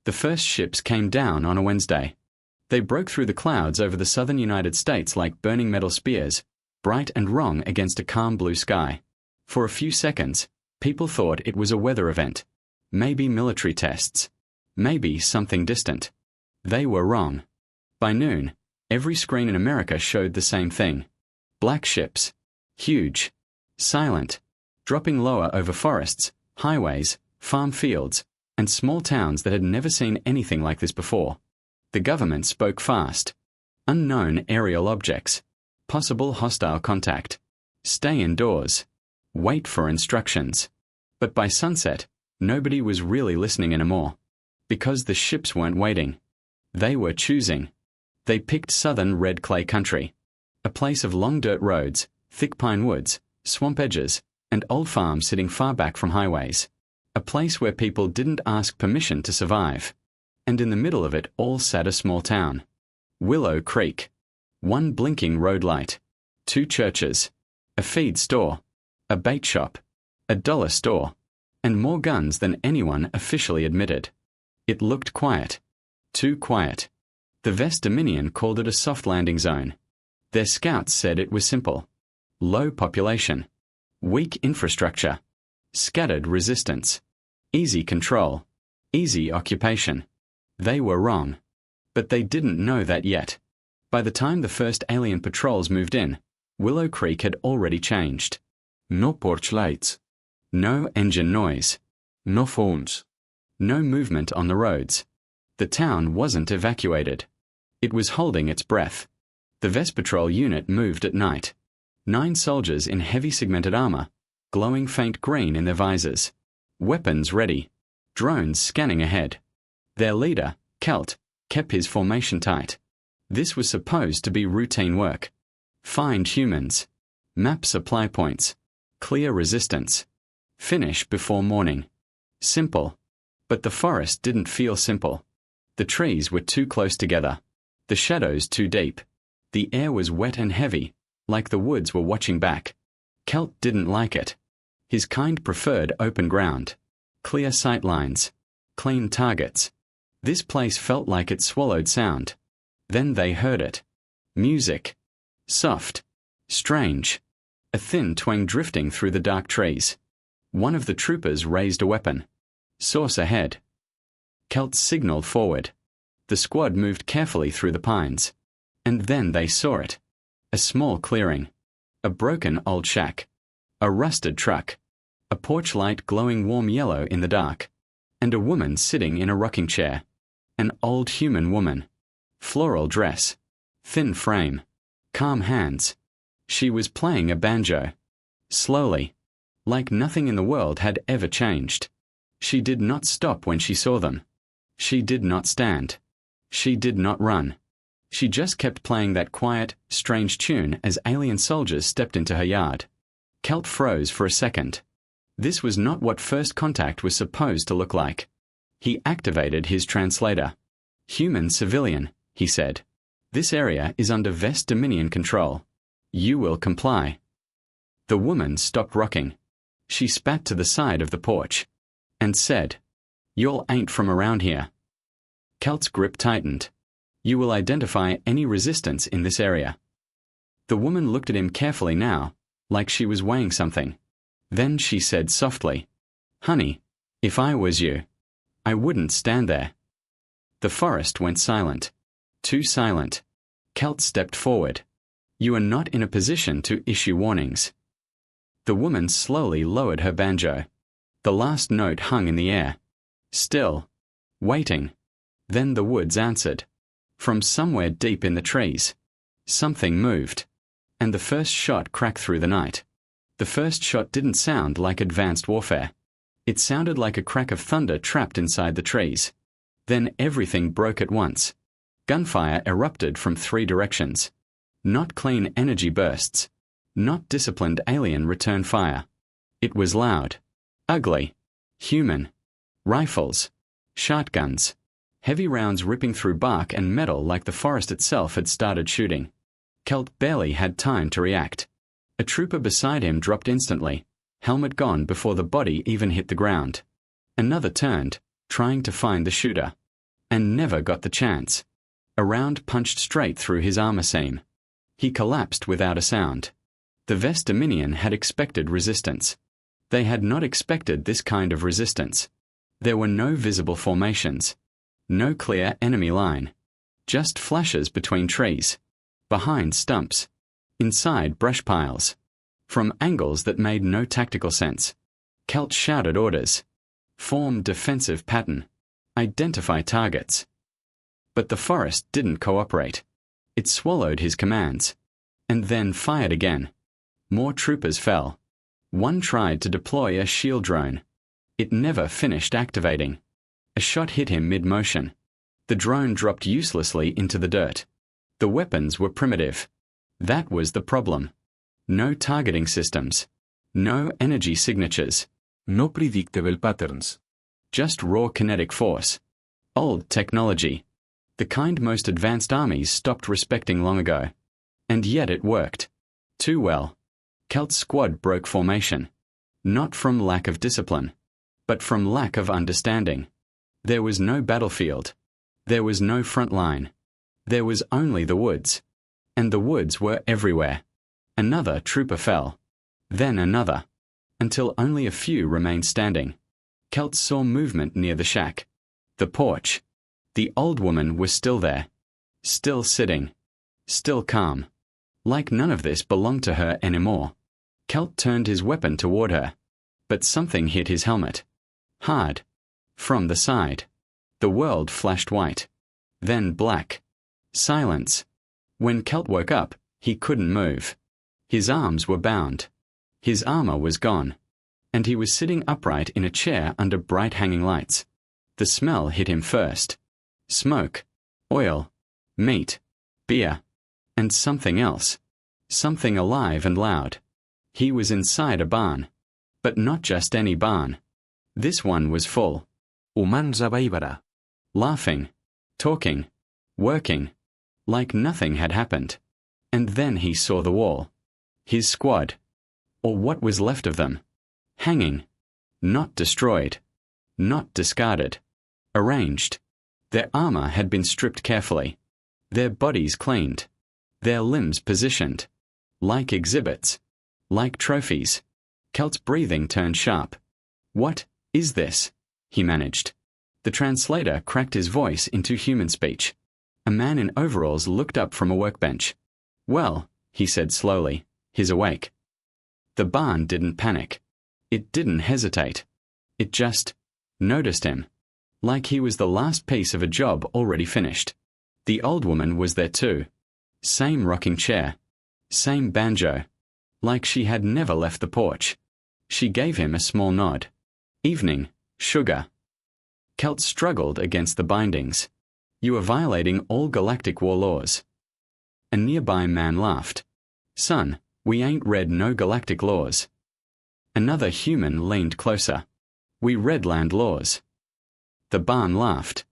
The first ships came down on a Wednesday. They broke through the clouds over the southern United States like burning metal spears, bright and wrong against a calm blue sky. For a few seconds, people thought it was a weather event. Maybe military tests. Maybe something distant. They were wrong. By noon, every screen in America showed the same thing. Black ships. Huge. Silent. Dropping lower over forests, highways, farm fields, and small towns that had never seen anything like this before. The government spoke fast. Unknown aerial objects. Possible hostile contact. Stay indoors. Wait for instructions. But by sunset, nobody was really listening anymore. Because the ships weren't waiting. They were choosing. They picked southern red clay country. A place of long dirt roads, thick pine woods, swamp edges, and old farms sitting far back from highways. A place where people didn't ask permission to survive. And in the middle of it all sat a small town. Willow Creek. One blinking road light. 2 churches. A feed store. A bait shop. A dollar store. And more guns than anyone officially admitted. It looked quiet. Too quiet. The Vest Dominion called it a soft landing zone. Their scouts said it was simple. Low population. Weak infrastructure. Scattered resistance. Easy control. Easy occupation. They were wrong. But they didn't know that yet. By the time the first alien patrols moved in, Willow Creek had already changed. No porch lights. No engine noise. No phones. No movement on the roads. The town wasn't evacuated. It was holding its breath. The Vest Patrol unit moved at night. 9 soldiers in heavy segmented armor, glowing faint green in their visors. Weapons ready. Drones scanning ahead. Their leader, Kelt, kept his formation tight. This was supposed to be routine work. Find humans. Map supply points. Clear resistance. Finish before morning. Simple. But the forest didn't feel simple. The trees were too close together. The shadows too deep. The air was wet and heavy, like the woods were watching back. Kelt didn't like it. His kind preferred open ground. Clear sight lines. Clean targets. This place felt like it swallowed sound. Then they heard it. Music. Soft. Strange. A thin twang drifting through the dark trees. One of the troopers raised a weapon. Source ahead. Kelt signaled forward. The squad moved carefully through the pines. And then they saw it. A small clearing. A broken old shack. A rusted truck. A porch light glowing warm yellow in the dark. And a woman sitting in a rocking chair. An old human woman. Floral dress. Thin frame. Calm hands. She was playing a banjo. Slowly. Like nothing in the world had ever changed. She did not stop when she saw them. She did not stand. She did not run. She just kept playing that quiet, strange tune as alien soldiers stepped into her yard. Kelt froze for a second. This was not what first contact was supposed to look like. He activated his translator. Human civilian, he said. This area is under Vest Dominion control. You will comply. The woman stopped rocking. She spat to the side of the porch. And said, "Y'all ain't from around here." Kelt's grip tightened. "You will identify any resistance in this area." The woman looked at him carefully now, like she was weighing something. Then she said softly, "Honey, if I was you, I wouldn't stand there." The forest went silent. Too silent. Kelt stepped forward. "You are not in a position to issue warnings." The woman slowly lowered her banjo. The last note hung in the air. Still. Waiting. Then the woods answered. From somewhere deep in the trees. Something moved. And the first shot cracked through the night. The first shot didn't sound like advanced warfare. It sounded like a crack of thunder trapped inside the trees. Then everything broke at once. Gunfire erupted from 3 directions. Not clean energy bursts. Not disciplined alien return fire. It was loud. Ugly. Human. Rifles. Shotguns. Heavy rounds ripping through bark and metal like the forest itself had started shooting. Kelt barely had time to react. A trooper beside him dropped instantly, helmet gone before the body even hit the ground. Another turned, trying to find the shooter. and never got the chance. A round punched straight through his armor seam. He collapsed without a sound. The Vestaminian had expected resistance. They had not expected this kind of resistance. There were no visible formations. No clear enemy line. Just flashes between trees. Behind stumps. Inside brush piles. From angles that made no tactical sense. Kelt shouted orders. Form defensive pattern. Identify targets. But the forest didn't cooperate. It swallowed his commands. And then fired again. More troopers fell. One tried to deploy a shield drone. It never finished activating. A shot hit him mid-motion. The drone dropped uselessly into the dirt. The weapons were primitive. That was the problem. No targeting systems. No energy signatures. No predictable patterns. Just raw kinetic force. Old technology. The kind most advanced armies stopped respecting long ago. And yet it worked. Too well. Kelt's squad broke formation. Not from lack of discipline, but from lack of understanding. There was no battlefield. There was no front line. There was only the woods. And the woods were everywhere. Another trooper fell. Then another. Until only a few remained standing. Kelt saw movement near the shack. The porch. The old woman was still there. Still sitting. Still calm. Like none of this belonged to her anymore. Kelt turned his weapon toward her. But something hit his helmet. Hard. From the side. The world flashed white. Then black. Silence. When Kelt woke up, he couldn't move. His arms were bound. His armor was gone. And he was sitting upright in a chair under bright hanging lights. The smell hit him first. Smoke. Oil. Meat. Beer. And something else. Something alive and loud. He was inside a barn. But not just any barn. This one was full. Humans a Baibara. Laughing. Talking. Working. Like nothing had happened. And then he saw the wall. His squad. Or what was left of them. Hanging. Not destroyed. Not discarded. Arranged. Their armor had been stripped carefully. Their bodies cleaned. Their limbs positioned. Like exhibits. Like trophies. Kelt's breathing turned sharp. What is this? He managed. The translator cracked his voice into human speech. A man in overalls looked up from a workbench. Well, he said slowly, he's awake. The barn didn't panic. It didn't hesitate. It just noticed him. Like he was the last piece of a job already finished. The old woman was there too. Same rocking chair. Same banjo. Like she had never left the porch. She gave him a small nod. Evening, sugar. Kelt struggled against the bindings. You are violating all Galactic War laws. A nearby man laughed. Son, we ain't read no galactic laws. Another human leaned closer. We read land laws. The barn laughed.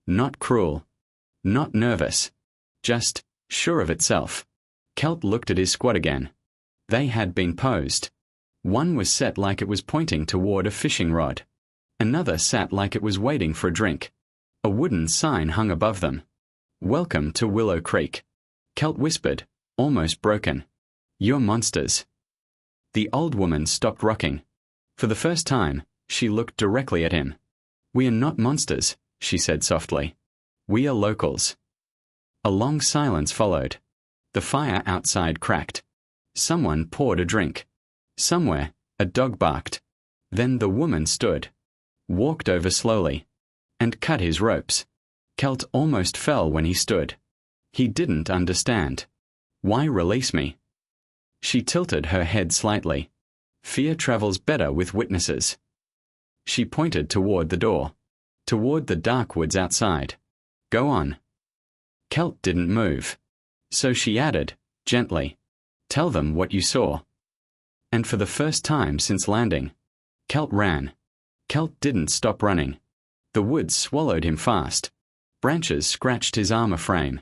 Not cruel. Not nervous. Just sure of itself. Kelt looked at his squad again. They had been posed. One was set like it was pointing toward a fishing rod. Another sat like it was waiting for a drink. A wooden sign hung above them. Welcome to Willow Creek. Kelt whispered, almost broken. You're monsters. The old woman stopped rocking. For the first time, she looked directly at him. We are not monsters, she said softly. We are locals. A long silence followed. The fire outside cracked. Someone poured a drink. Somewhere, a dog barked. Then the woman stood, walked over slowly, and cut his ropes. Kelt almost fell when he stood. He didn't understand. Why release me? She tilted her head slightly. Fear travels better with witnesses. She pointed toward the door. Toward the dark woods outside. Go on. Kelt didn't move. So she added, gently, tell them what you saw. And for the first time since landing, Kelt ran. Kelt didn't stop running. The woods swallowed him fast. Branches scratched his armor frame.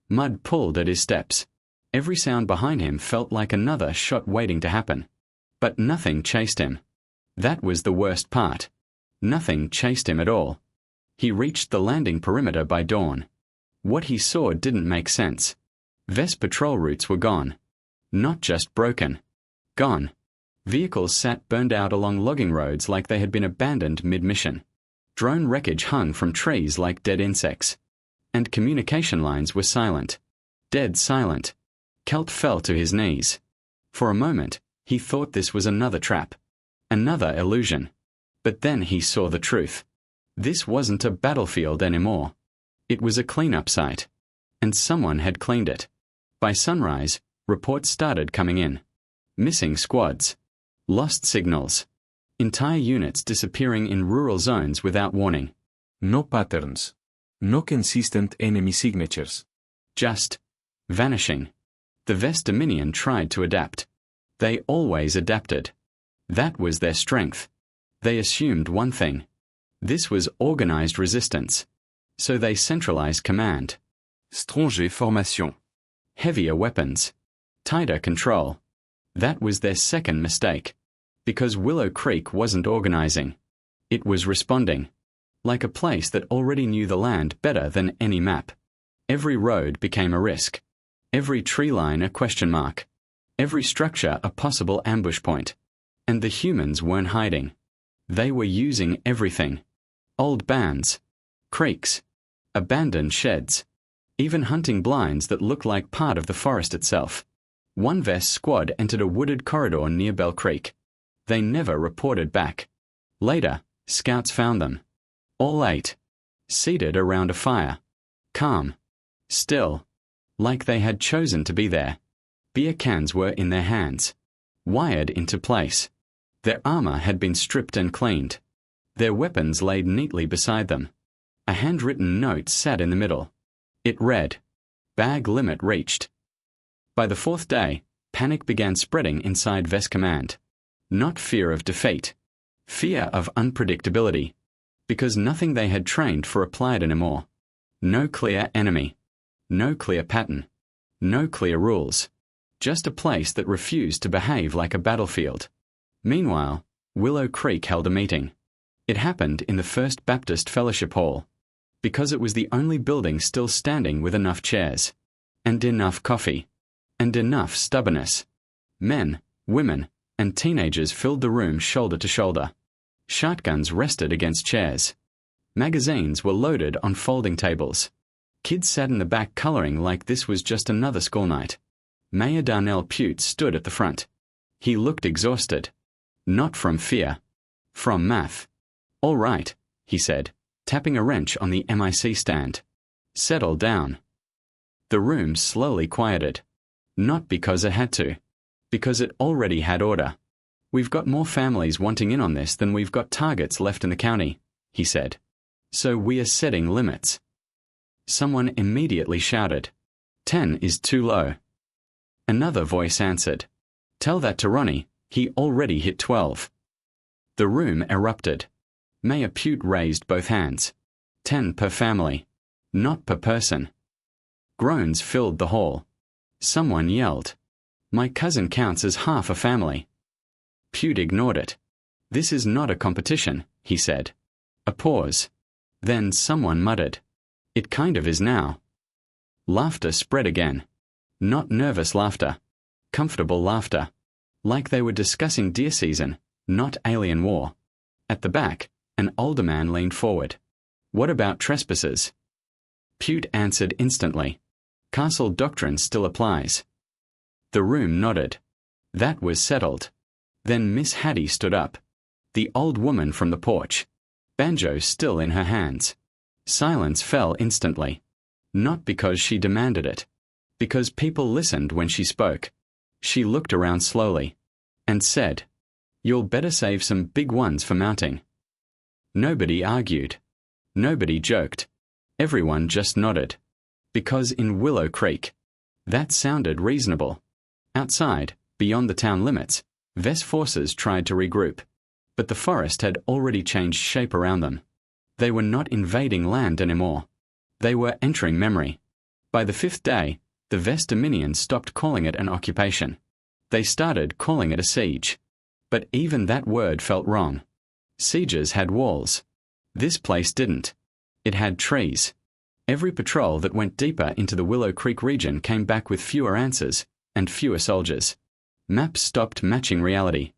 Mud pulled at his steps. Every sound behind him felt like another shot waiting to happen. But nothing chased him. That was the worst part. Nothing chased him at all. He reached the landing perimeter by dawn. What he saw didn't make sense. Vest patrol routes were gone. Not just broken. Gone. Vehicles sat burned out along logging roads like they had been abandoned mid-mission. Drone wreckage hung from trees like dead insects. And communication lines were silent. Dead silent. Kelt fell to his knees. For a moment, he thought this was another trap. Another illusion. But then he saw the truth. This wasn't a battlefield anymore. It was a cleanup site. And someone had cleaned it. By sunrise, reports started coming in. Missing squads. Lost signals. Entire units disappearing in rural zones without warning. No patterns. No consistent enemy signatures. Just vanishing. The Vest Dominion tried to adapt. They always adapted. That was their strength. They assumed one thing. This was organized resistance. So they centralized command. Stronger formation. Heavier weapons. Tighter control. That was their second mistake. Because Willow Creek wasn't organizing. It was responding. Like a place that already knew the land better than any map. Every road became a risk. Every tree line a question mark. Every structure a possible ambush point. And the humans weren't hiding. They were using everything. Old bands. Creeks. Abandoned sheds. Even hunting blinds that looked like part of the forest itself. One Vest squad entered a wooded corridor near Bell Creek. They never reported back. Later, scouts found them. All 8. Seated around a fire. Calm. Still. Like they had chosen to be there. Beer cans were in their hands. Wired into place. Their armor had been stripped and cleaned. Their weapons laid neatly beside them. A handwritten note sat in the middle. It read, "Bag limit reached." By the 4th day, panic began spreading inside Vest Command. Not fear of defeat. Fear of unpredictability. Because nothing they had trained for applied anymore. No clear enemy. No clear pattern. No clear rules. Just a place that refused to behave like a battlefield. Meanwhile, Willow Creek held a meeting. It happened in the First Baptist Fellowship Hall. Because it was the only building still standing with enough chairs. And enough coffee. And enough stubbornness. Men, women, and teenagers filled the room shoulder to shoulder. Shotguns rested against chairs. Magazines were loaded on folding tables. Kids sat in the back coloring like this was just another school night. Mayor Darnell Pute stood at the front. He looked exhausted. Not from fear. From math. "All right," he said, tapping a wrench on the MIC stand. "Settle down." The room slowly quieted. Not because it had to. Because it already had order. "We've got more families wanting in on this than we've got targets left in the county," he said. "So we are setting limits." Someone immediately shouted, "10 is too low." Another voice answered, "Tell that to Ronnie, he already hit 12. The room erupted. Mayor Pute raised both hands. 10 per family. Not per person. Groans filled the hall. Someone yelled, "My cousin counts as half a family." Pute ignored it. "This is not a competition," he said. A pause. Then someone muttered, "It kind of is now." Laughter spread again. Not nervous laughter. Comfortable laughter. Like they were discussing deer season, not alien war. At the back, an older man leaned forward. "What about trespassers?" Pute answered instantly. "Castle doctrine still applies." The room nodded. That was settled. Then Miss Hattie stood up. The old woman from the porch. Banjo still in her hands. Silence fell instantly. Not because she demanded it. Because people listened when she spoke. She looked around slowly. And said, "You'll better save some big ones for mounting." Nobody argued. Nobody joked. Everyone just nodded. Because in Willow Creek. That sounded reasonable. Outside, beyond the town limits, Vest forces tried to regroup. But the forest had already changed shape around them. They were not invading land anymore. They were entering memory. By the 5th day, the Vest Dominion stopped calling it an occupation. They started calling it a siege. But even that word felt wrong. Sieges had walls. This place didn't. It had trees. Every patrol that went deeper into the Willow Creek region came back with fewer answers and fewer soldiers. Maps stopped matching reality.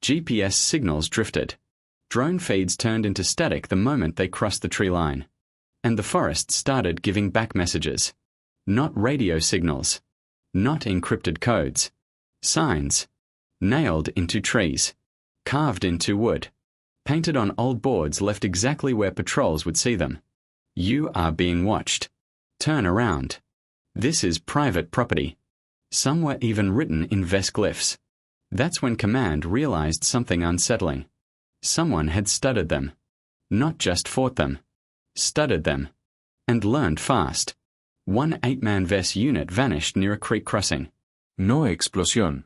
GPS signals drifted. Drone feeds turned into static the moment they crossed the tree line. And the forest started giving back messages. Not radio signals. Not encrypted codes. Signs. Nailed into trees. Carved into wood. Painted on old boards left exactly where patrols would see them. You are being watched. Turn around. This is private property. Some were even written in Vess glyphs. That's when Command realized something unsettling. Someone had studied them. Not just fought them. Studied them. And learned fast. One 8-man Vess unit vanished near a creek crossing. No explosión.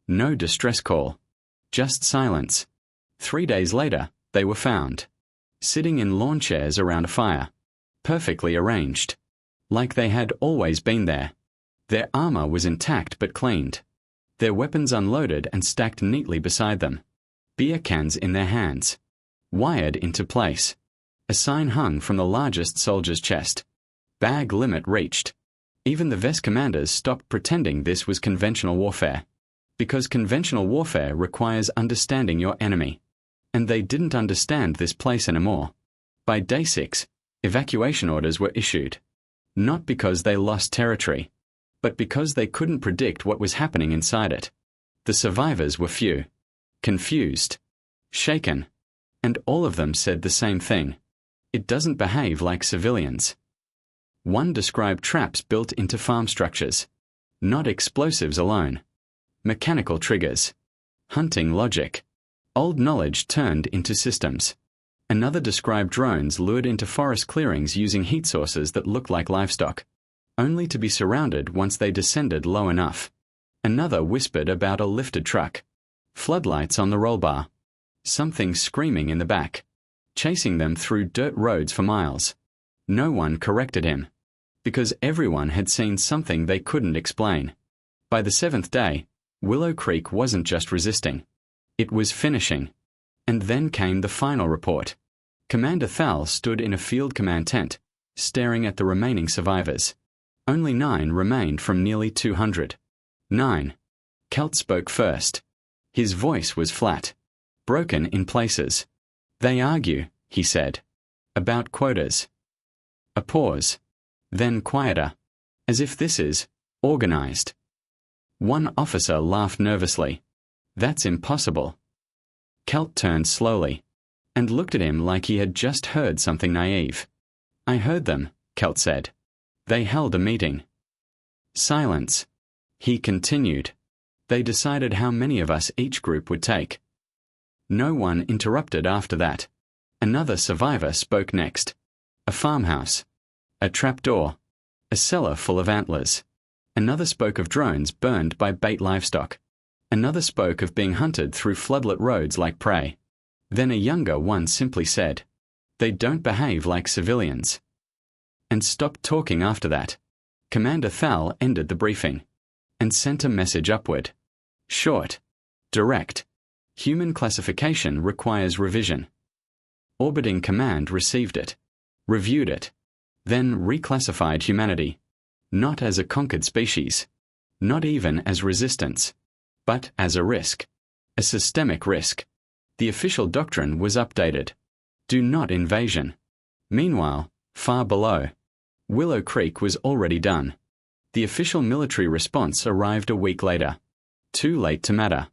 No distress call. Just silence. 3 days later, they were found. Sitting in lawn chairs around a fire. Perfectly arranged. Like they had always been there. Their armor was intact but cleaned. Their weapons unloaded and stacked neatly beside them. Beer cans in their hands. Wired into place. A sign hung from the largest soldier's chest. Bag limit reached. Even the Vess commanders stopped pretending this was conventional warfare. Because conventional warfare requires understanding your enemy. And they didn't understand this place anymore. By day 6, evacuation orders were issued. Not because they lost territory, but because they couldn't predict what was happening inside it. The survivors were few. Confused. Shaken. And all of them said the same thing. It doesn't behave like civilians. One described traps built into farm structures. Not explosives alone. Mechanical triggers. Hunting logic. Old knowledge turned into systems. Another described drones lured into forest clearings using heat sources that looked like livestock, only to be surrounded once they descended low enough. Another whispered about a lifted truck. Floodlights on the roll bar. Something screaming in the back. Chasing them through dirt roads for miles. No one corrected him. Because everyone had seen something they couldn't explain. By the 7th day, Willow Creek wasn't just resisting. It was finishing. And then came the final report. Commander Thal stood in a field command tent, staring at the remaining survivors. Only 9 remained from nearly 200. 9. Kelt spoke first. His voice was flat. Broken in places. They argue, he said. About quotas. A pause. Then quieter. As if this is organized. One officer laughed nervously. That's impossible. Kelt turned slowly, and looked at him like he had just heard something naive. I heard them, Kelt said. They held a meeting. Silence. He continued. They decided how many of us each group would take. No one interrupted after that. Another survivor spoke next. A farmhouse. A trapdoor. A cellar full of antlers. Another spoke of drones burned by bait livestock. Another spoke of being hunted through floodlit roads like prey. Then a younger one simply said, "They don't behave like civilians." And stopped talking after that. Commander Thal ended the briefing. And sent a message upward. Short. Direct. Human classification requires revision. Orbiting Command received it. Reviewed it. Then reclassified humanity. Not as a conquered species. Not even as resistance. But as a risk. A systemic risk. The official doctrine was updated. Do not invasion. Meanwhile, far below, Willow Creek was already done. The official military response arrived a week later. Too late to matter.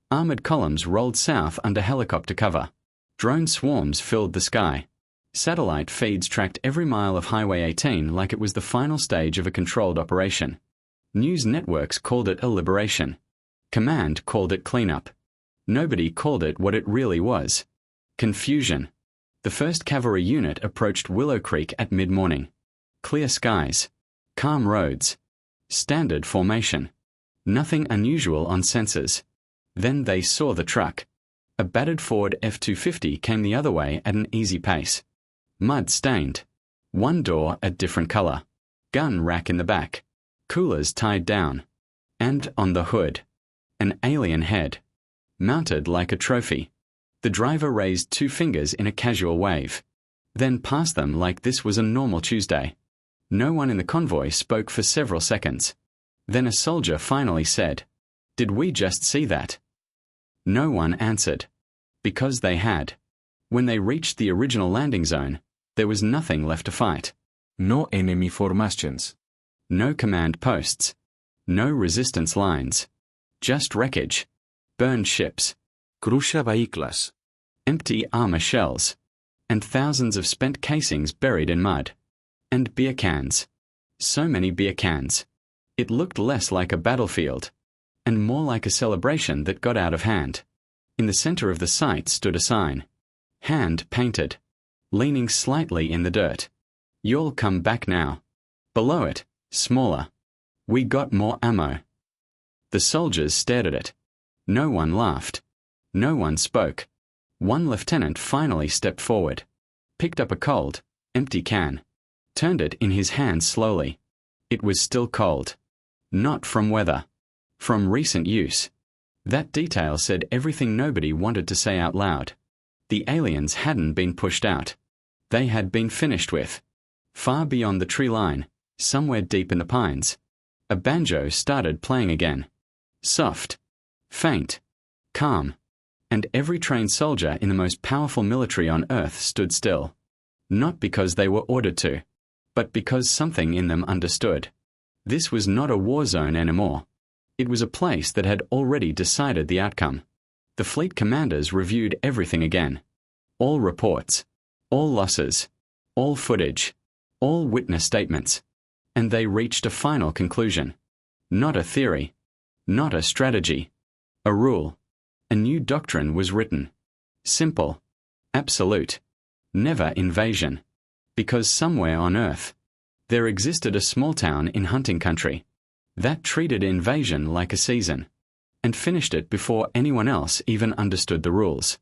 Armored columns rolled south under helicopter cover. Drone swarms filled the sky. Satellite feeds tracked every mile of Highway 18 like it was the final stage of a controlled operation. News networks called it a liberation. Command called it cleanup. Nobody called it what it really was. Confusion. The 1st Cavalry Unit approached Willow Creek at mid-morning. Clear skies. Calm roads. Standard formation. Nothing unusual on sensors. Then they saw the truck. A battered Ford F-250 came the other way at an easy pace. Mud-stained. One door a different color. Gun rack in the back. Coolers tied down. And on the hood. An alien head. Mounted like a trophy. The driver raised 2 fingers in a casual wave. then past them like this was a normal Tuesday. No one in the convoy spoke for several seconds. Then a soldier finally said, "Did we just see that?" No one answered. Because they had. When they reached the original landing zone, there was nothing left to fight. No enemy formations. No command posts. No resistance lines. Just wreckage. Burned ships. Κρούσια βαΐκλας. Empty armor shells. And thousands of spent casings buried in mud. And beer cans. So many beer cans. It looked less like a battlefield, and more like a celebration that got out of hand. In the center of the site stood a sign. Hand-painted. Leaning slightly in the dirt. "You'll come back now." Below it, smaller. "We got more ammo." The soldiers stared at it. No one laughed. No one spoke. One lieutenant finally stepped forward, picked up a cold, empty can, turned it in his hand slowly. It was still cold. Not from weather. From recent use. That detail said everything nobody wanted to say out loud. The aliens hadn't been pushed out. They had been finished with. Far beyond the tree line, somewhere deep in the pines, a banjo started playing again. Soft. Faint. Calm. And every trained soldier in the most powerful military on Earth stood still. Not because they were ordered to, but because something in them understood. This was not a war zone anymore. It was a place that had already decided the outcome. The fleet commanders reviewed everything again. All reports. All losses. All footage. All witness statements. And they reached a final conclusion. Not a theory. Not a strategy. A rule. A new doctrine was written. Simple. Absolute. Never invasion. Because somewhere on Earth, there existed a small town in hunting country that treated invasion like a season, and finished it before anyone else even understood the rules.